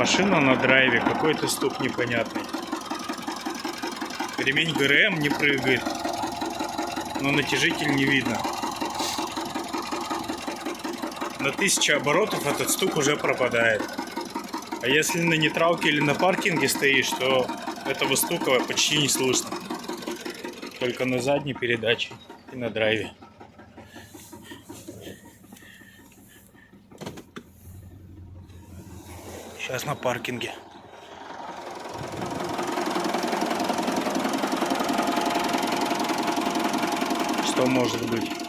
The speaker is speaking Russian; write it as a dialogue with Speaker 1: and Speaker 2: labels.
Speaker 1: Машина на драйве, какой-то стук непонятный. Ремень ГРМ не прыгает, но натяжитель не видно. На 1000 оборотов этот стук уже пропадает. А если на нейтралке или на паркинге стоишь, то этого стука почти не слышно. Только на задней передаче и на драйве. Сейчас на паркинге. Что может быть?